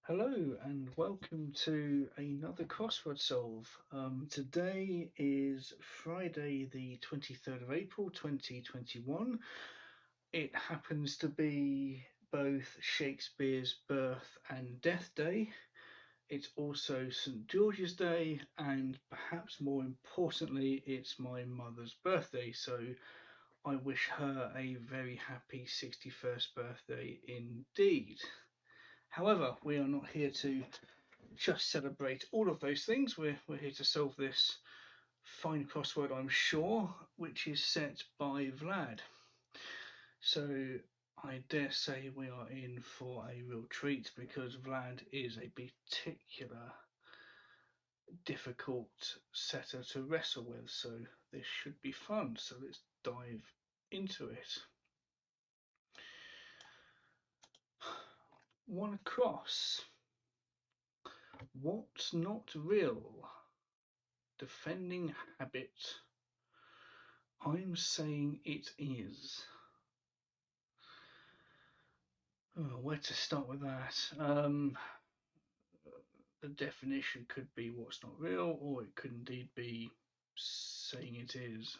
Hello and welcome to another crossword solve. Today is Friday, the 23rd of April 2021. It happens to be both Shakespeare's birth and death day. It's also St. George's Day, and perhaps more importantly, it's my mother's birthday. So I wish her a very happy 61st birthday indeed. However, we are not here to just celebrate all of those things. We're here to solve this fine crossword, I'm sure, which is set by Vlad. So I dare say we are in for a real treat because Vlad is a particular difficult setter to wrestle with. So this should be fun. So let's dive into it. One across. What's not real? Defending habit. I'm saying it is. Oh, where to start with that? The definition could be what's not real, or it could indeed be saying it is.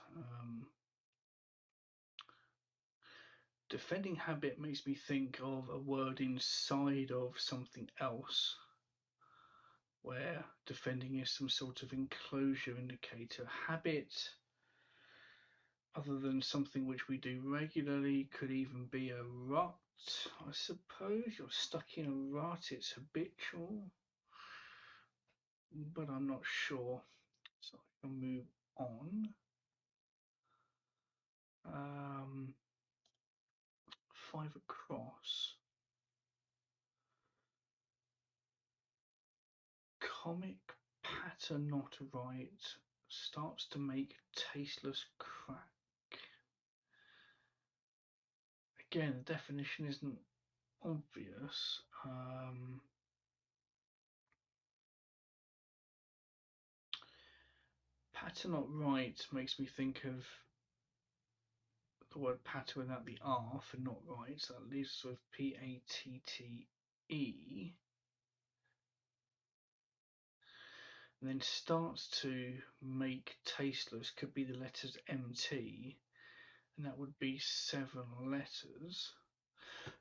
Defending habit makes me think of a word inside of something else, where defending is some sort of enclosure indicator. Habit, other than something which we do regularly, could even be a rut. I suppose you're stuck in a rut, it's habitual, but I'm not sure. So I can move on. 5 across. Comic pattern not right. Starts to make tasteless crack. Again, the definition isn't obvious. Pattern not right makes me think of the word patter without the R for not right. So that leaves us with P-A-T-T-E. And then starts to make tasteless could be the letters MT, and that would be 7 letters.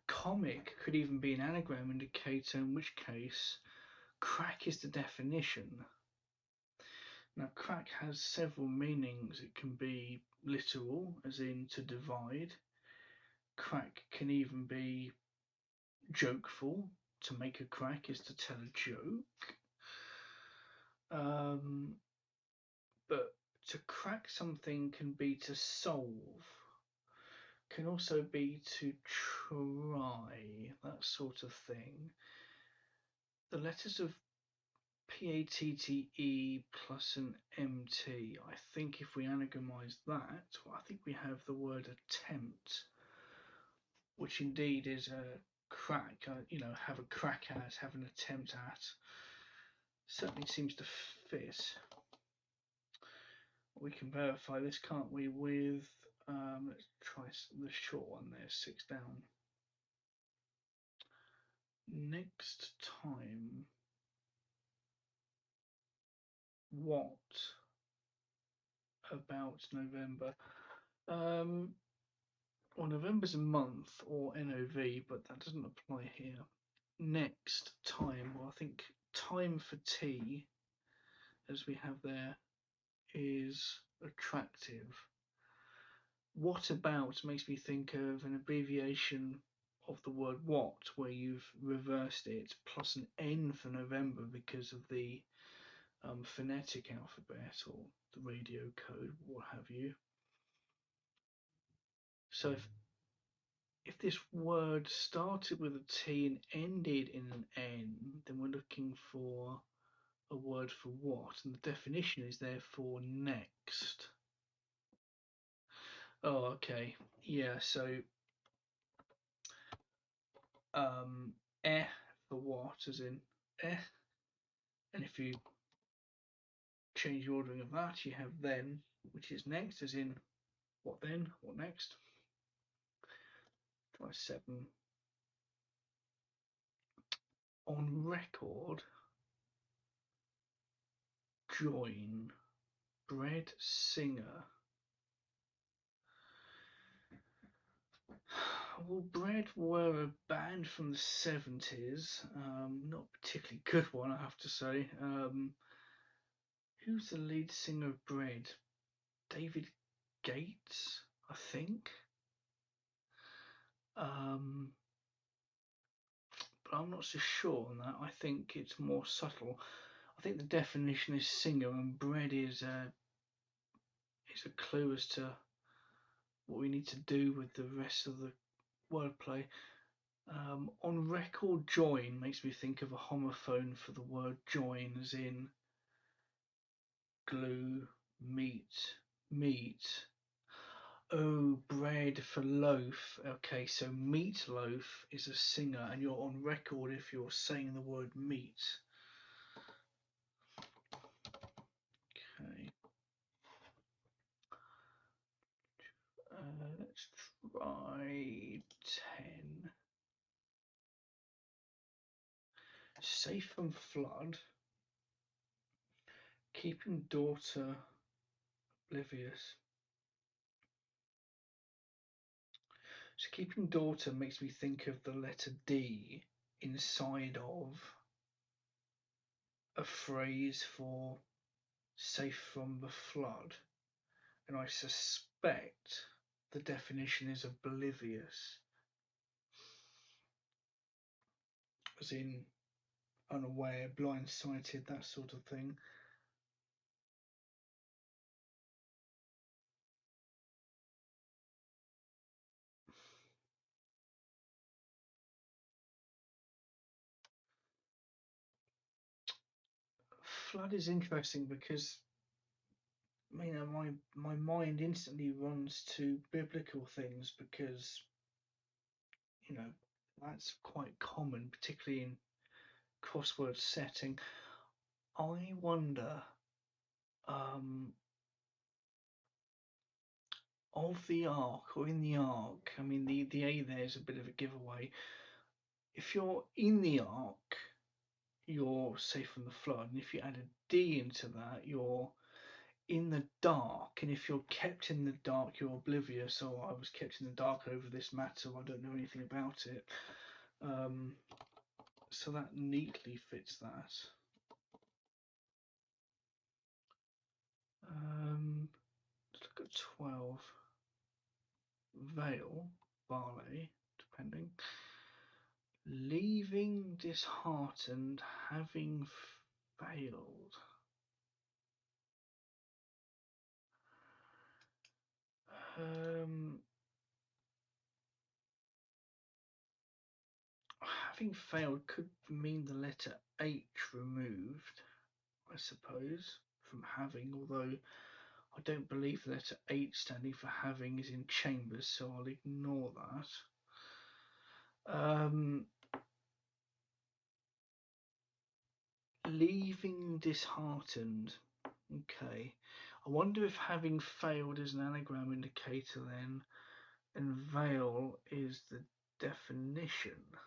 Comic could even be an anagram indicator, in which case crack is the definition. Now, crack has several meanings. It can be literal, as in to divide. Crack can even be jokeful. To make a crack is to tell a joke. But to crack something can be to solve, can also be to try, that sort of thing. The letters of P-A-T-T-E plus an M-T, I think if we anagramize that, well, I think we have the word attempt, which indeed is a crack, have a crack at, have an attempt at. Certainly seems to fit. We can verify this, can't we, with, let's try the short one there, 6 down. Next time. What about November? Well, November's a month, or NOV, but that doesn't apply here. Next time, well, I think time for tea, as we have there, is attractive. What about makes me think of an abbreviation of the word what, where you've reversed it, plus an N for November because of the phonetic alphabet or the radio code, what have you. So if this word started with a T and ended in an N, then we're looking for a word for what, and the definition is therefore next. Oh, okay, yeah, so for what, as in and if you change the ordering of that, you have then, which is next, as in what then, what next. Try 7 on record, join, bread singer. Well, Bread were a band from the 70s, not a particularly good one, I have to say. Who's the lead singer of Bread? David Gates, I think. But I'm not so sure on that. I think it's more subtle. I think the definition is singer, and Bread is a clue as to what we need to do with the rest of the wordplay. On record, join makes me think of a homophone for the word join, as in glue, meat. Oh, bread for loaf. Okay, so meatloaf is a singer, and you're on record if you're saying the word meat. Okay. Let's try 10. Safe from flood. Keeping daughter oblivious. So keeping daughter makes me think of the letter D inside of a phrase for safe from the flood. And I suspect the definition is oblivious, as in unaware, blindsided, that sort of thing. Flood is interesting because my mind instantly runs to biblical things, because that's quite common, particularly in crossword setting. I wonder, of the ark, or in the ark. I mean, the A there is a bit of a giveaway. If you're in the ark, you're safe from the flood, and if you add a D into that, you're in the dark. And if you're kept in the dark, you're oblivious. Or I was kept in the dark over this matter, I don't know anything about it. So that neatly fits that. Let's look at 12. Veil, barley, depending. Leaving disheartened, having failed. Having failed could mean the letter H removed, I suppose, from having, although I don't believe the letter H standing for having is in chambers, so I'll ignore that. Leaving disheartened. Okay. I wonder if having failed is an anagram indicator then, and veil is the definition.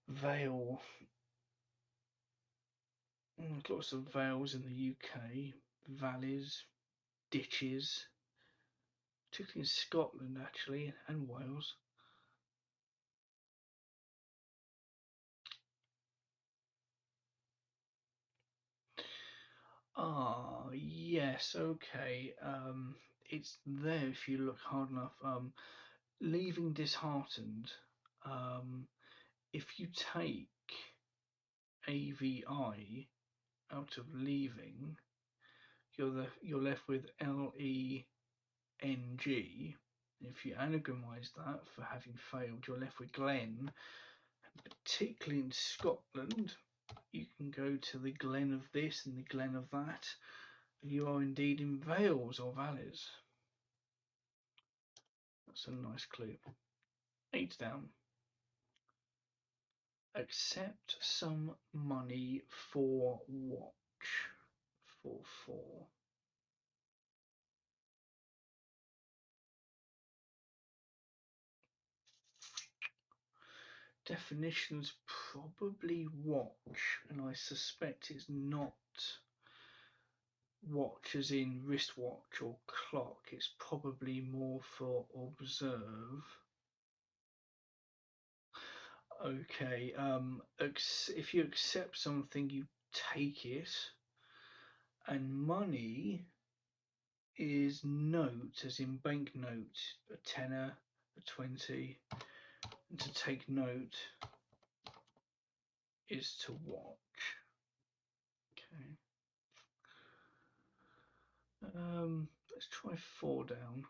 Veil. Lots of vales in the UK. Valleys, ditches, particularly in Scotland actually, and Wales. Ah, yes, okay. It's there if you look hard enough. Leaving disheartened. If you take AVI out of leaving, you're left with LENG. If you anagramize that for having failed, you're left with Glen. Particularly in Scotland, you can go to the Glen of this and the Glen of that. You are indeed in vales or valleys. That's a nice clue. 8 down. Accept some money for watch. 4-4. Definitions probably watch, and I suspect it's not watch as in wristwatch or clock. It's probably more for observe. Okay. If you accept something, you take it, and money is note, as in banknote, a tenner, a 20. And to take note is to watch. Okay. Let's try 4 down.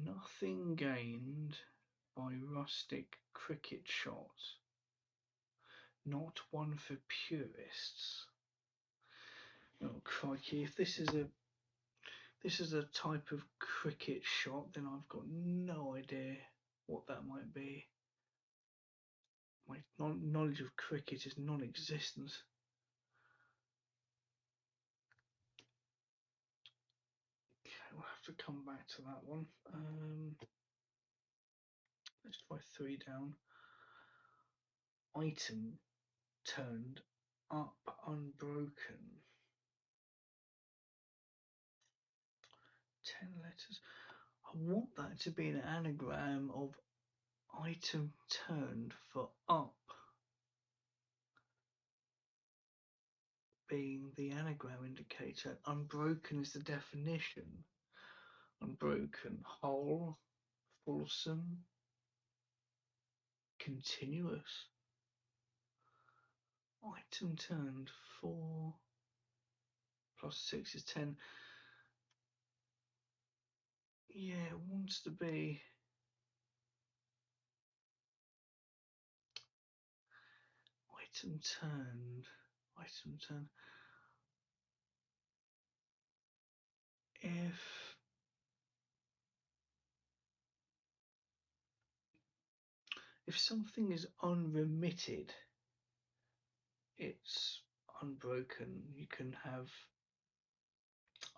Nothing gained by rustic cricket shot. Not one for purists. Oh crikey! If this is a type of cricket shot, then I've got no idea what that might be. My knowledge of cricket is non-existent. Okay, we'll have to come back to that one. Let's try 3 down. Item turned up unbroken. 10 letters. I want that to be an anagram of item turned for up being the anagram indicator. Unbroken is the definition. Unbroken, whole, fulsome, continuous. Item turned 4 plus 6 is 10. Yeah, it wants to be item turned. Item turned. If something is unremitted, it's unbroken. You can have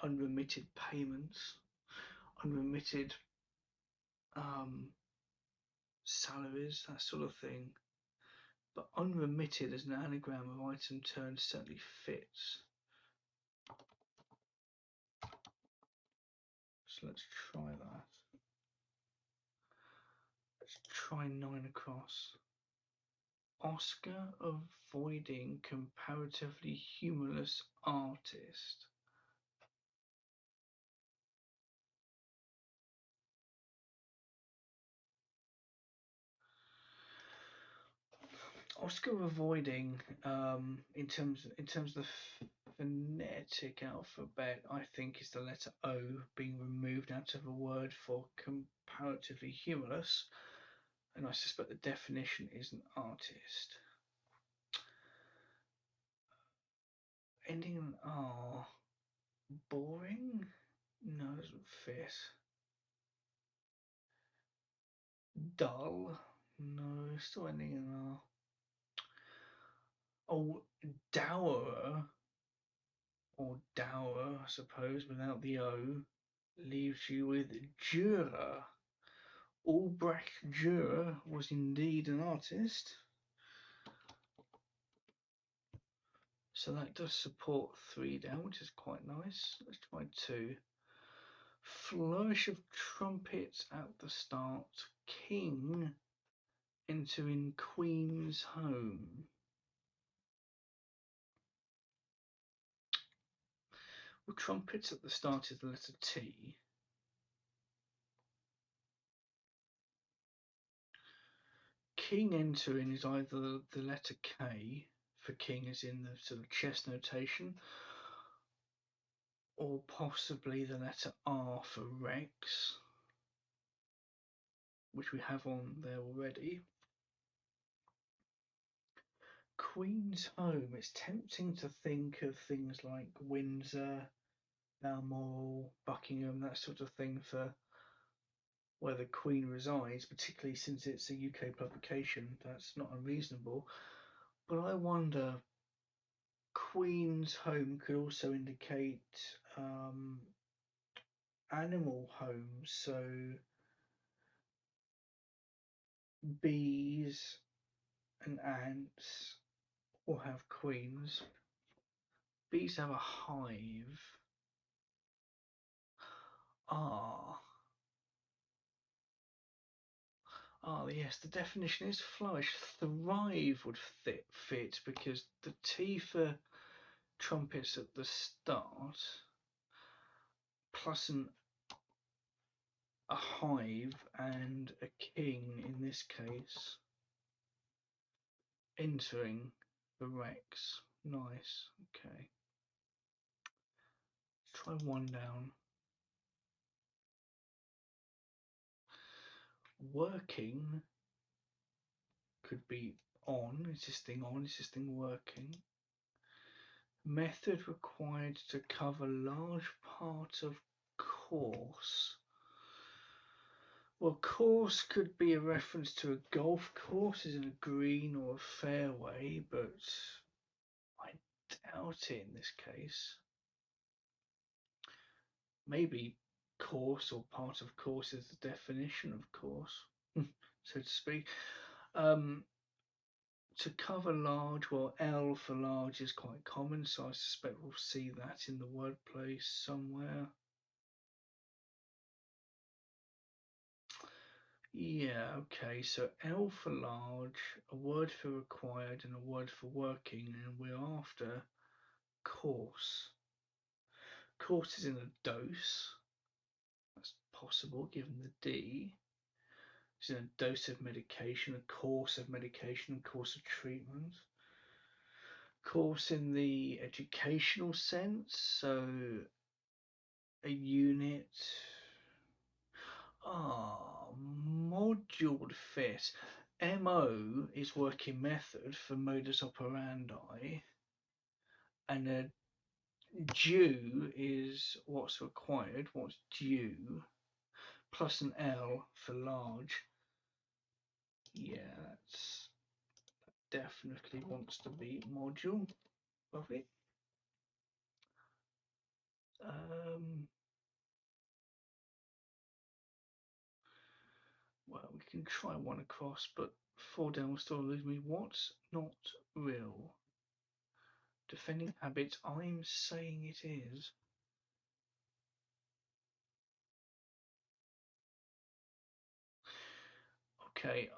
unremitted payments, unremitted salaries, that sort of thing. But unremitted as an anagram of item turned certainly fits. So let's try that. Let's try 9 across. Oscar avoiding comparatively humorless artist. Oscar avoiding, in terms of the phonetic alphabet, I think is the letter O being removed out of a word for comparatively humorless, and I suspect the definition is an artist. Ending in R. Boring? No, it doesn't fit. Dull? No, still ending in R. Oh, dour, or dour, I suppose, without the O, leaves you with Dürer. Albrecht Dürer was indeed an artist. So that does support 3 down, which is quite nice. Let's try 2. Flourish of trumpets at the start. King entering Queen's home. Well, trumpets at the start is the letter T. King entering is either the letter K for king as in the sort of chess notation, or possibly the letter R for Rex, which we have on there already. Queen's home. It's tempting to think of things like Windsor, Balmoral, Buckingham, that sort of thing for where the Queen resides, particularly since it's a UK publication. That's not unreasonable. But I wonder, Queen's home could also indicate animal homes. So bees and ants all have queens. Bees have a hive. Ah, yes, the definition is flourish. Thrive would fit because the T for trumpets at the start, plus a hive and a king in this case entering the Rex. Nice. Okay. Try one down. Working could be on, existing, working. Method required to cover large part of course. Well, course could be a reference to a golf course, as in a green or a fairway, but I doubt it in this case. Maybe course or part of course is the definition of course, so to speak. To cover large, well, L for large is quite common, so I suspect we'll see that in the wordplay somewhere. Yeah, okay, so L for large, a word for required, and a word for working, and we're after course. Course is in a dose. That's possible given the D. It's in a dose of medication, a course of medication, a course of treatment. Course in the educational sense, so a unit. Module fit. MO is working method for modus operandi, and a due is what's required, what's due, plus an L for large. Yeah, that's definitely wants to be module. Lovely. Well, we can try one across, but 4 down will still lose me. What's not real? Defending habits, I'm saying it is. Okay.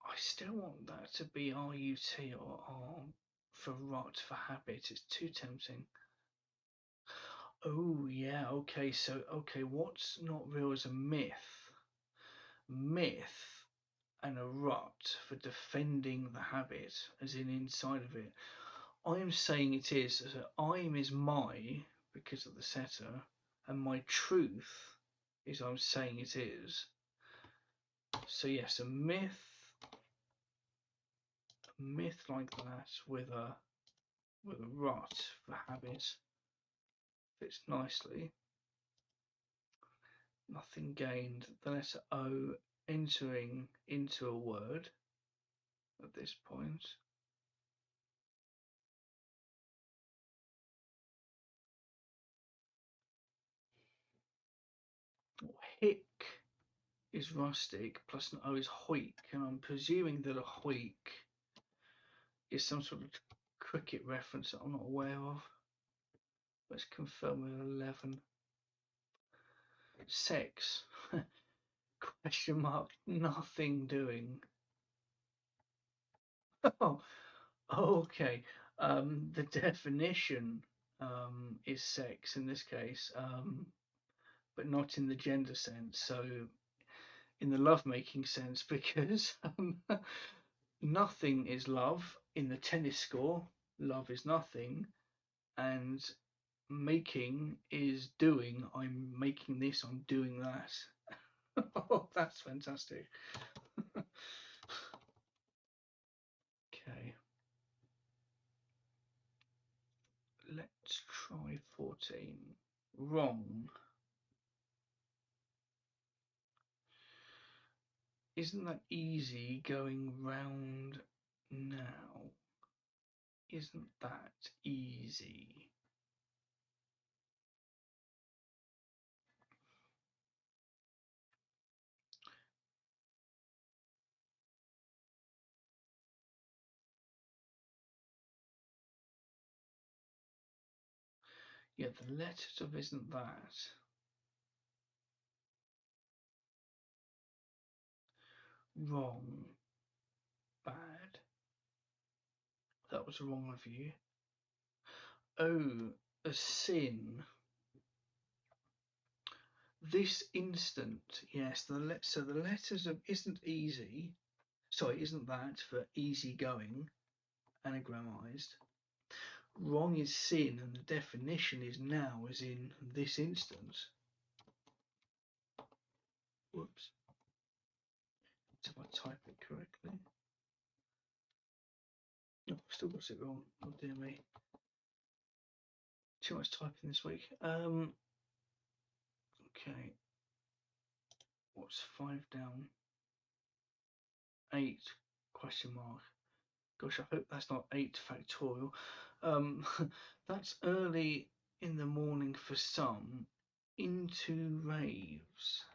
I still want that to be RUT or R for rot for habit. It's too tempting. Oh, yeah. Okay. So, okay. What's not real is a myth. Myth and a rut for defending the habit, as in inside of it. I'm saying it is. So I'm is my because of the setter, and my truth is I'm saying it is. So yes, a myth like that with a rut for habit fits nicely. Nothing gained. The letter O entering into a word at this point. Hick is rustic plus an O is hoik, and I'm presuming that a hoik is some sort of cricket reference that I'm not aware of. Let's confirm with 11. Sex. Question mark. Nothing doing. Oh, okay. The definition is sex in this case, but not in the gender sense. So in the lovemaking sense, because nothing is love in the tennis score. Love is nothing, and making is doing. I'm making this. I'm doing that. Oh, that's fantastic. Okay. Let's try 14. Wrong. Isn't that easy going round now? Isn't that easy? Yeah, the letters of isn't that. Wrong. Bad. That was wrong of you. Oh, a sin. This instant, yes. So the letters of isn't easy. Sorry, isn't that for easy going, anagramized. Wrong is sin, and the definition is now, as in this instance. Whoops. Did I type it correctly? No, I've still got it wrong. Oh dear me. Too much typing this week. Okay. What's 5 down? 8 question mark. Gosh, I hope that's not 8 factorial. That's early in the morning for some. Into raves.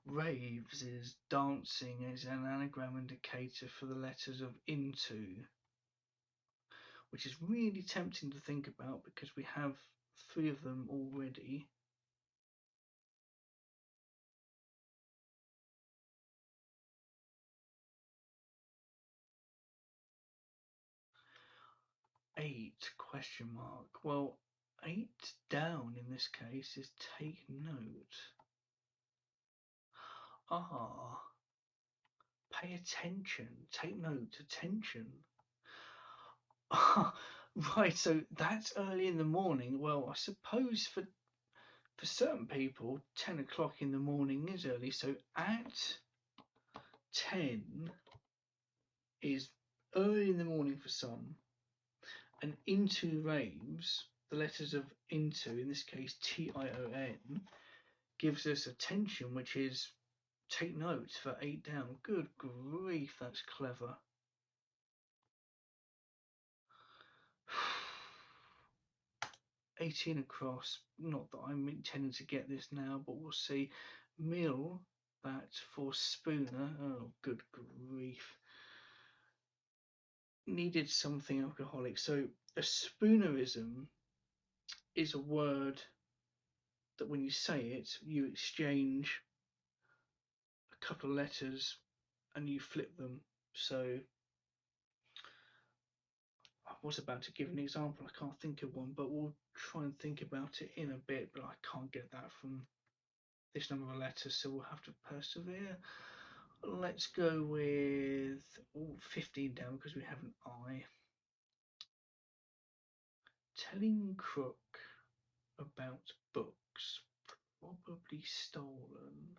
Raves is dancing as an anagram indicator for the letters of into, which is really tempting to think about because we have 3 of them already. Eight question mark. Well, 8 down in this case is take note. Ah, pay attention, take note, attention. Right, so that's early in the morning. Well, I suppose for certain people, 10 o'clock in the morning is early. So at 10 is early in the morning for some. And into raves, the letters of into, in this case TION, gives us attention, which is take notes for 8 down. Good grief, that's clever. $18 across. Not that I'm intending to get this now, but we'll see. Mill, that for Spooner. Oh, good grief. Needed something alcoholic. So a spoonerism is a word that when you say it, you exchange a couple of letters and you flip them. So I was about to give an example. I can't think of one, but we'll try and think about it in a bit. But I can't get that from this number of letters, so we'll have to persevere. Let's go with 15 down because we have an I. Telling crook about books, probably stolen.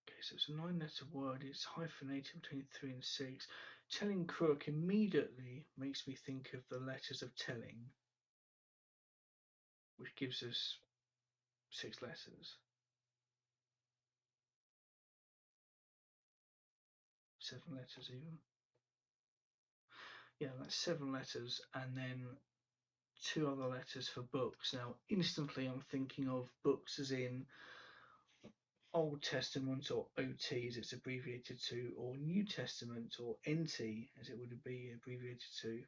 Okay, so it's a 9-letter word. It's hyphenated between 3 and 6. Telling crook immediately makes me think of the letters of telling, which gives us 6 letters. 7 letters even. Yeah, that's 7 letters, and then 2 other letters for books. Now, instantly I'm thinking of books as in Old Testament, or OT as it's abbreviated to, or New Testament, or NT as it would be abbreviated to.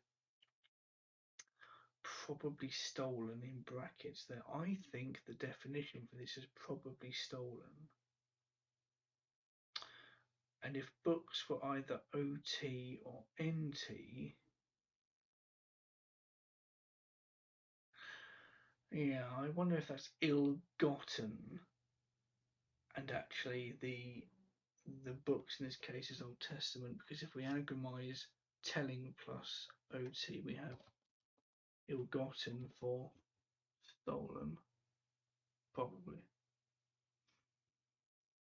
Probably stolen in brackets there. I think the definition for this is probably stolen. And if books were either OT or NT, yeah, I wonder if that's ill-gotten, and actually the books in this case is Old Testament, because if we anagramize telling plus OT, we have ill-gotten for stolen, probably.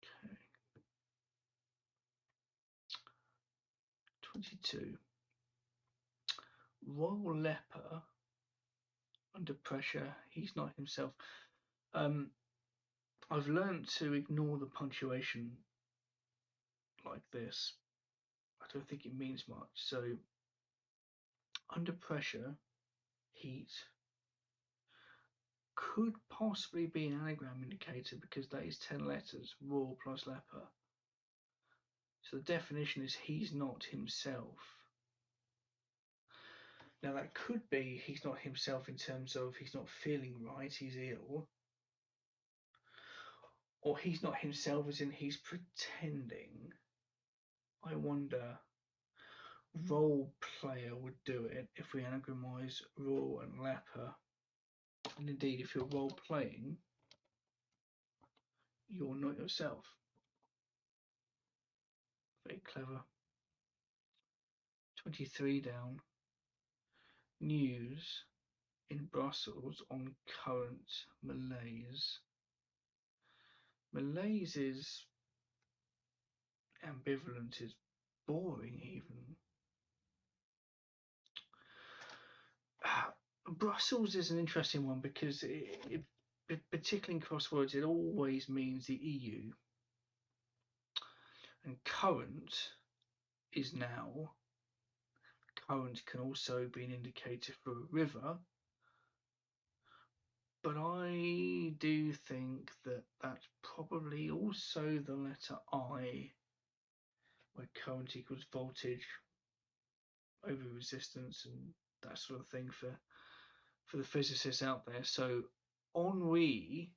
Okay. 22. Royal leper under pressure. He's not himself. I've learned to ignore the punctuation like this. I don't think it means much. So under pressure, heat, could possibly be an anagram indicator because that is 10 letters, raw plus leper. So the definition is he's not himself. Now that could be he's not himself in terms of he's not feeling right, he's ill. Or he's not himself as in he's pretending. I wonder, role player would do it if we anagramize raw and leper. And indeed, if you're role playing, you're not yourself. Very clever. 23 down. News in Brussels on current malaise. Malaise is ambivalent, is boring even. Brussels is an interesting one because particularly in crosswords, it always means the EU. And current is now. Current can also be an indicator for a river. But I do think that that's probably also the letter I, where current equals voltage over resistance and that sort of thing for the physicists out there. So ennui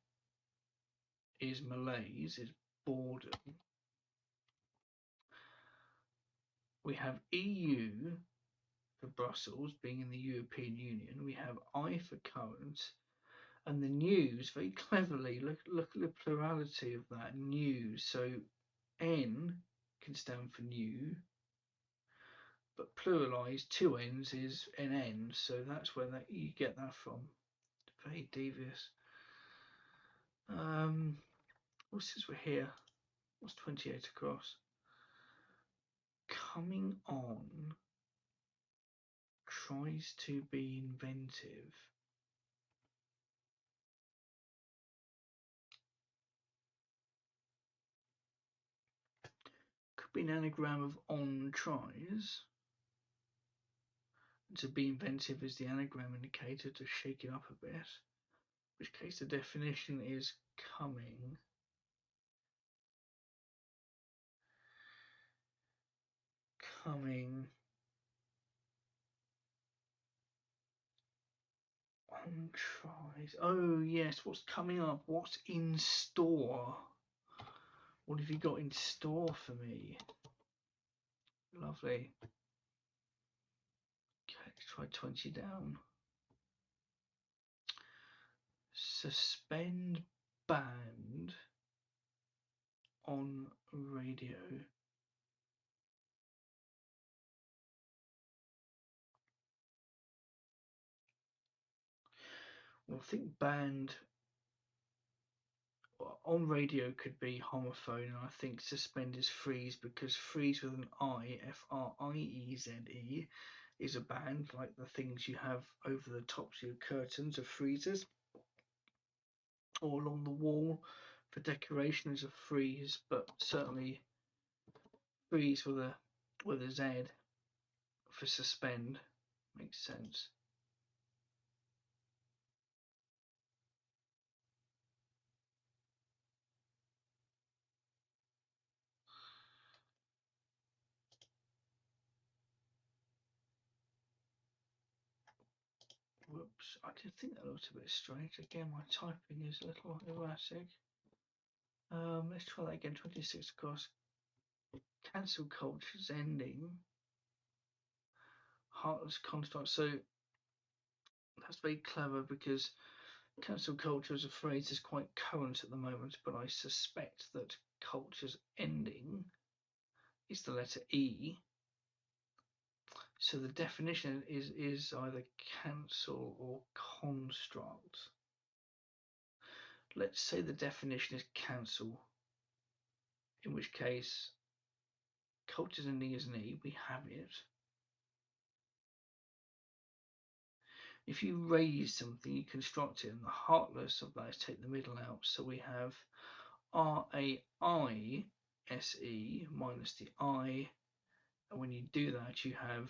is malaise, is boredom. We have EU for Brussels being in the European Union. We have I for current, and the news, very cleverly, look at the plurality of that, news. So N can stand for new, but pluralized two N's is NN, so that's where you get that from. Very devious. Since we're here, what's 28 across? Coming on tries to be inventive. Could be an anagram of on tries. To be inventive is the anagram indicator to shake it up a bit, in which case the definition is coming. Coming on tries. Oh yes, what's coming up? What's in store? What have you got in store for me? Lovely. Okay, let's try 20 down. Suspend band on radio. Well, I think band on radio could be homophone, and I think suspend is freeze because freeze with an I, F-R-I-E-Z-E, is a band like the things you have over the tops of your curtains of freezers or along the wall for decoration is a freeze, but certainly freeze with a Z for suspend makes sense. Whoops, I did think that looked a bit strange. Again, my typing is a little erratic. Let's try that again. 26 across. Cancel culture's ending. Heartless construct. So that's very clever because cancel culture as a phrase is quite current at the moment, but I suspect that culture's ending is the letter E. So the definition is either cancel or construct. Let's say the definition is cancel, in which case culture's ending is an E, we have it. If you raise something, you construct it, and the heartless of that is take the middle out. So we have R-A-I-S-E minus the I, and when you do that, you have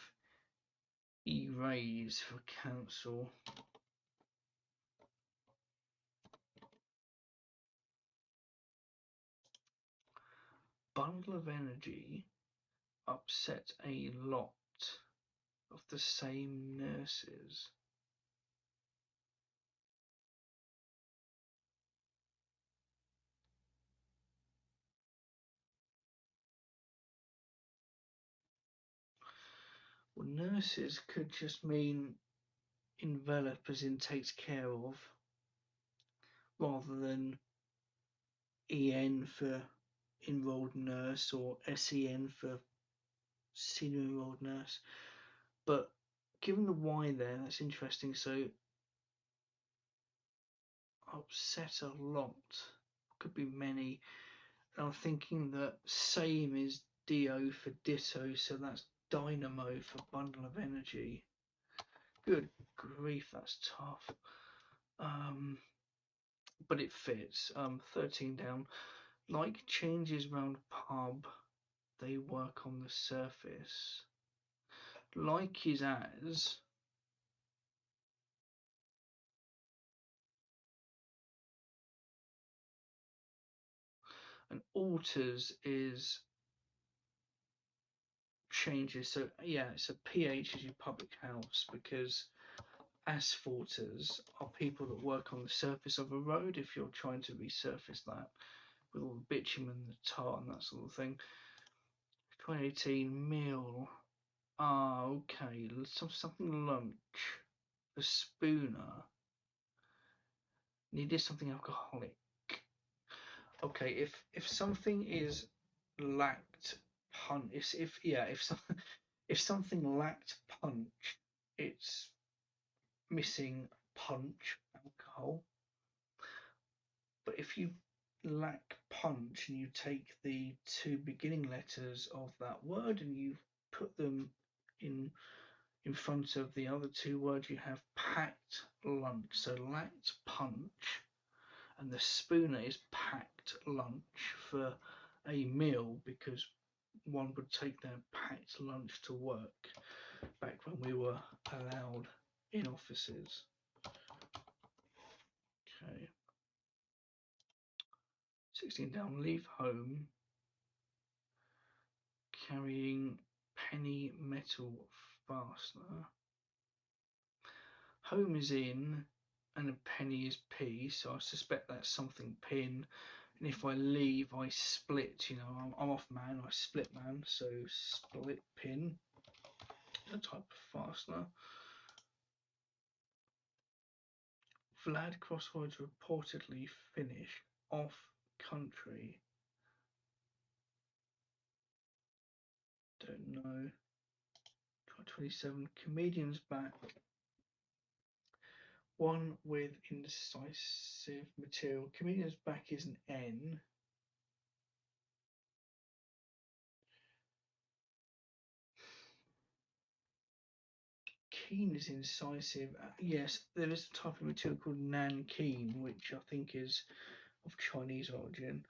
Erase for cancel. Bundle of energy upset a lot of the same nurses. Well, nurses could just mean envelop as in takes care of, rather than EN for enrolled nurse or SEN for senior enrolled nurse. But given the Y there, that's interesting. So upset a lot, could be many. And I'm thinking that same is DO for ditto, so that's dynamo for bundle of energy. Good grief, that's tough. But it fits. 13 down. Like changes round pub, they work on the surface. Like is as. And alters is changes. So yeah, so PH is your public house, because asphalters are people that work on the surface of a road if you're trying to resurface that with all the bitumen and the tar and that sort of thing. 2018 meal. Ah, okay. Something lunch. A spooner. Needed something alcoholic. Okay, if something is lacked punch, if something lacked punch, it's missing punch, alcohol. But if you lack punch and you take the two beginning letters of that word and you put them in front of the other two words, you have packed lunch. So lacked punch, and the spooner is packed lunch for a meal, because one would take their packed lunch to work back when we were allowed in offices. Okay. 16 down, leave home carrying penny metal fastener. Home is in and a penny is P, so I suspect that's something pin. And if I leave, I split, I'm off man, I split man, so split pin, a type of fastener. Vlad crosswords reportedly finish off country. Don't know. Try 27. Comedians back. One with indecisive material. Comedians back is an N. Keen is incisive. Yes, there is a type of material called nankeen, which I think is of Chinese origin.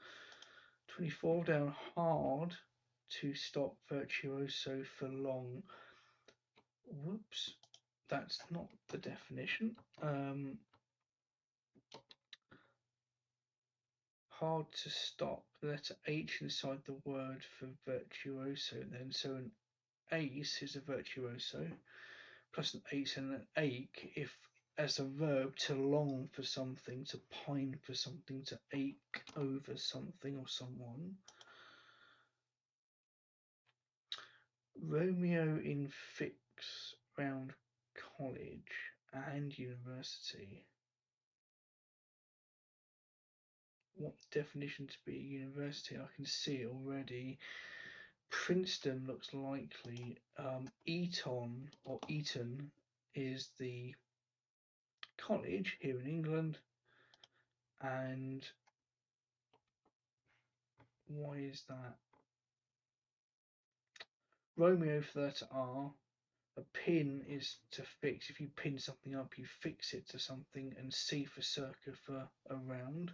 24 down, hard to stop, virtuoso for long. Whoops, that's not the definition. Hard to stop, the letter H inside the word for virtuoso then. So an ace is a virtuoso, plus an ace and an ache if as a verb, to long for something, to pine for something, to ache over something or someone. Romeo in fix round college and university. What definition to be university? I can see it already. Princeton looks likely. Eton or Eton is the college here in England. And why is that? Romeo for that R. A pin is to fix. If you pin something up, you fix it to something. And C for circa for around.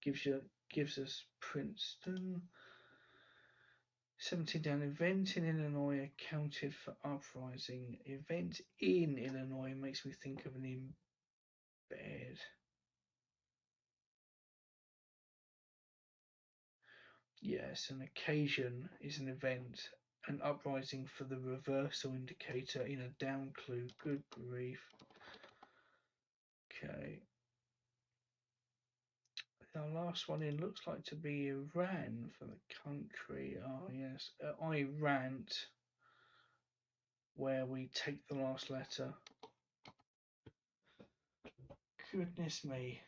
Gives us Princeton. 17 down. Event in Illinois accounted for uprising. Event in Illinois makes me think of an embed. Yes, an occasion is an event. An uprising for the reversal indicator in a down clue. Good grief. Okay. Our last one in looks like to be Iran for the country. Oh, yes. Iran, where we take the last letter. Goodness me.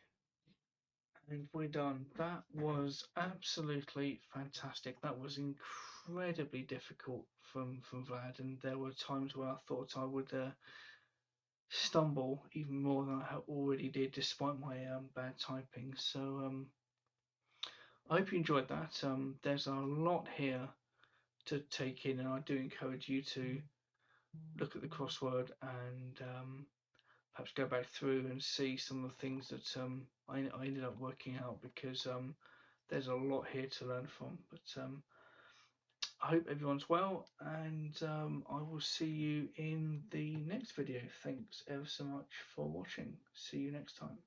And we're done. That was absolutely fantastic. That was incredibly difficult from Vlad, and there were times where I thought I would stumble even more than I already did, despite my bad typing. So I hope you enjoyed that. There's a lot here to take in, and I do encourage you to look at the crossword and perhaps go back through and see some of the things that I ended up working out, because there's a lot here to learn from. But I hope everyone's well, and I will see you in the next video. Thanks ever so much for watching. See you next time.